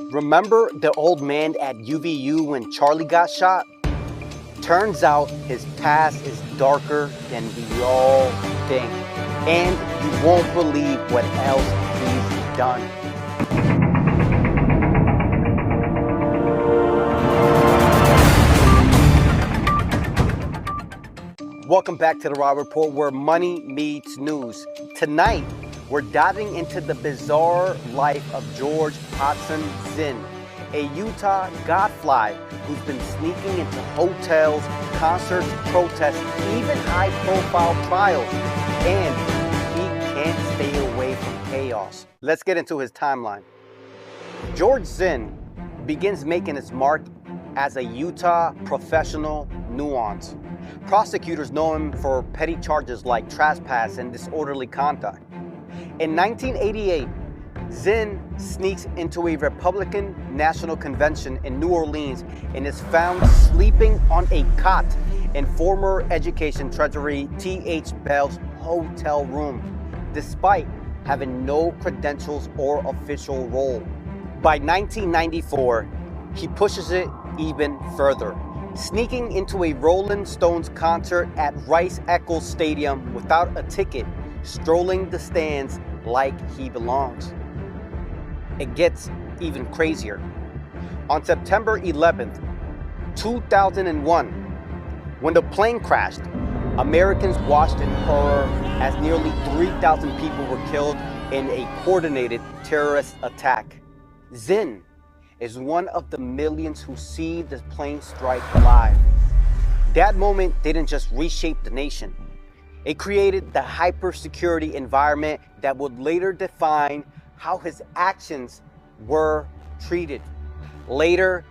Remember the old man at UVU when Charlie got shot? Turns out his past is darker than we all think. And you won't believe what else he's done. Welcome back to the Raw Report, where money meets news. Tonight, we're diving into the bizarre life of George Hodgson Zinn, a Utah gadfly who's been sneaking into hotels, concerts, protests, even high-profile trials, and he can't stay away from chaos. Let's get into his timeline. George Zinn begins making his mark as a Utah professional nuance. Prosecutors know him for petty charges like trespass and disorderly conduct. In 1988, Zinn sneaks into a Republican National Convention in New Orleans and is found sleeping on a cot in former Education Secretary T.H. Bell's hotel room, despite having no credentials or official role. By 1994, he pushes it even further, sneaking into a Rolling Stones concert at Rice-Eccles Stadium without a ticket, strolling the stands like he belongs. It gets even crazier. On September 11th, 2001, when the plane crashed, Americans watched in horror as nearly 3,000 people were killed in a coordinated terrorist attack. Zinn is one of the millions who see the plane strike live. That moment didn't just reshape the nation. It created the hyper-security environment that would later define how his actions were treated. Later,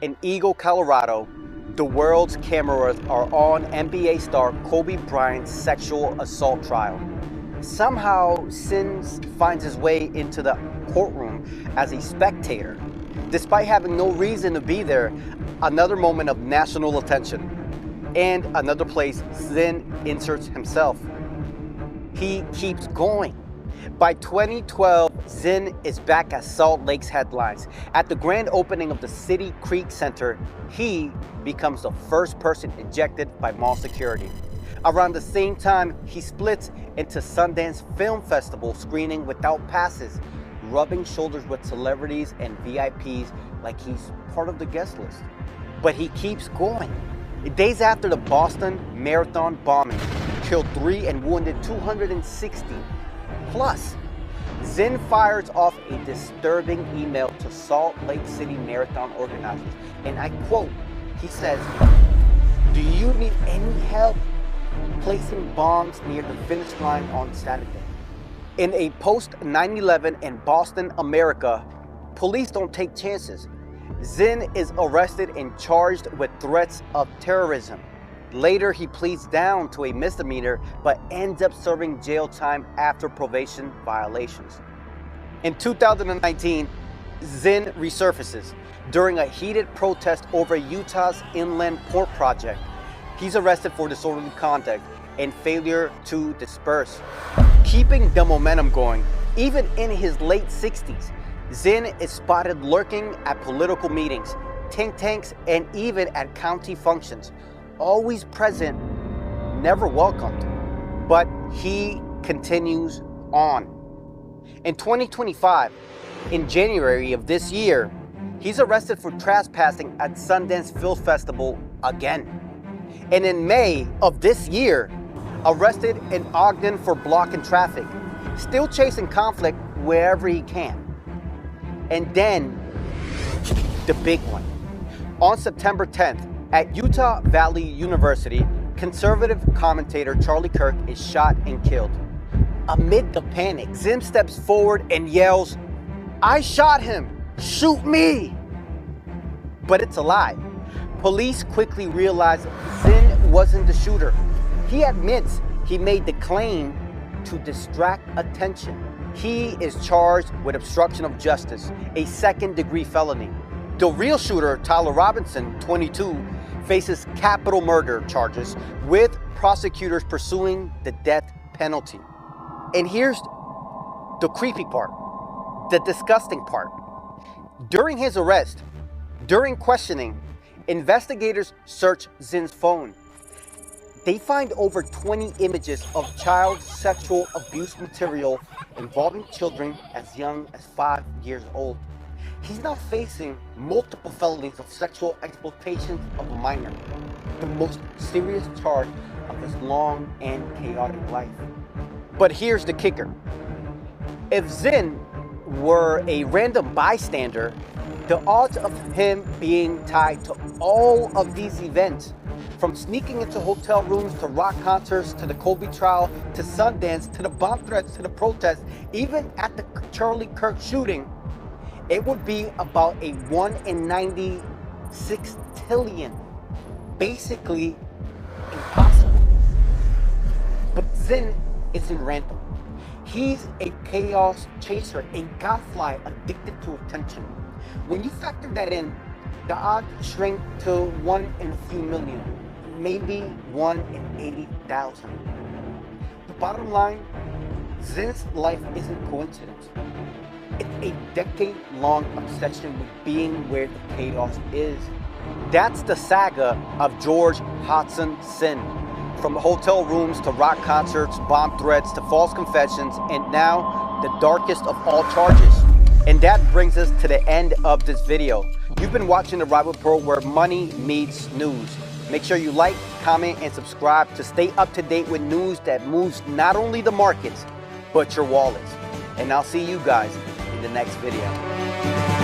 in Eagle, Colorado, the world's cameras are on NBA star Kobe Bryant's sexual assault trial. Somehow, Zinn finds his way into the courtroom as a spectator, despite having no reason to be there. Another moment of national attention. And another place Zinn inserts himself. He keeps going. By 2012, Zinn is back at Salt Lake's headlines. At the grand opening of the City Creek Center, he becomes the first person ejected by mall security. Around the same time, he splits into Sundance Film Festival screening without passes, rubbing shoulders with celebrities and VIPs like he's part of the guest list. But he keeps going. Days after the Boston Marathon bombing killed 3 and wounded 260 plus, Zinn fires off a disturbing email to Salt Lake City Marathon organizers. And I quote, he says, "Do you need any help placing bombs near the finish line on Saturday?" In a post-9/11 in Boston, America, police don't take chances. Zinn is arrested and charged with threats of terrorism. Later, he pleads down to a misdemeanor, but ends up serving jail time after probation violations. In 2019, Zinn resurfaces during a heated protest over Utah's inland port project. He's arrested for disorderly conduct and failure to disperse. Keeping the momentum going, even in his late 60s, Zinn is spotted lurking at political meetings, think tanks, and even at county functions. Always present, never welcomed, but he continues on. In 2025, in January of this year, he's arrested for trespassing at Sundance Film Festival again. And in May of this year, arrested in Ogden for blocking traffic, still chasing conflict wherever he can. And then, the big one. On September 10th, at Utah Valley University, conservative commentator Charlie Kirk is shot and killed. Amid the panic, Zinn steps forward and yells, "I shot him! Shoot me!" But it's a lie. Police quickly realize Zinn wasn't the shooter. He admits he made the claim to distract attention. He is charged with obstruction of justice, a second-degree felony. The real shooter, Tyler Robinson, 22, faces capital murder charges, with prosecutors pursuing the death penalty. And here's the creepy part, the disgusting part. During his arrest, during questioning, investigators search Zinn's phone. They find over 20 images of child sexual abuse material involving children as young as 5 years old. He's now facing multiple felonies of sexual exploitation of a minor, the most serious charge of his long and chaotic life. But here's the kicker. If Zinn were a random bystander, the odds of him being tied to all of these events, from sneaking into hotel rooms to rock concerts to the Kobe trial to Sundance to the bomb threats to the protests, even at the Charlie Kirk shooting, it would be about a 1 in 96 trillion. Basically impossible. But Zinn isn't random. He's a chaos chaser, a godfly addicted to attention. When you factor that in, the odds shrink to 1 in a few million, maybe 1 in 80,000. The bottom line, Zinn's life isn't coincidence. It's a decade-long obsession with being where the chaos is. That's the saga of George Hodgson Zinn. From hotel rooms to rock concerts, bomb threats to false confessions, and now the darkest of all charges. And that brings us to the end of this video. You've been watching the Robert Report, where money meets news. Make sure you like, comment, and subscribe to stay up to date with news that moves not only the markets, but your wallets. And I'll see you guys in the next video.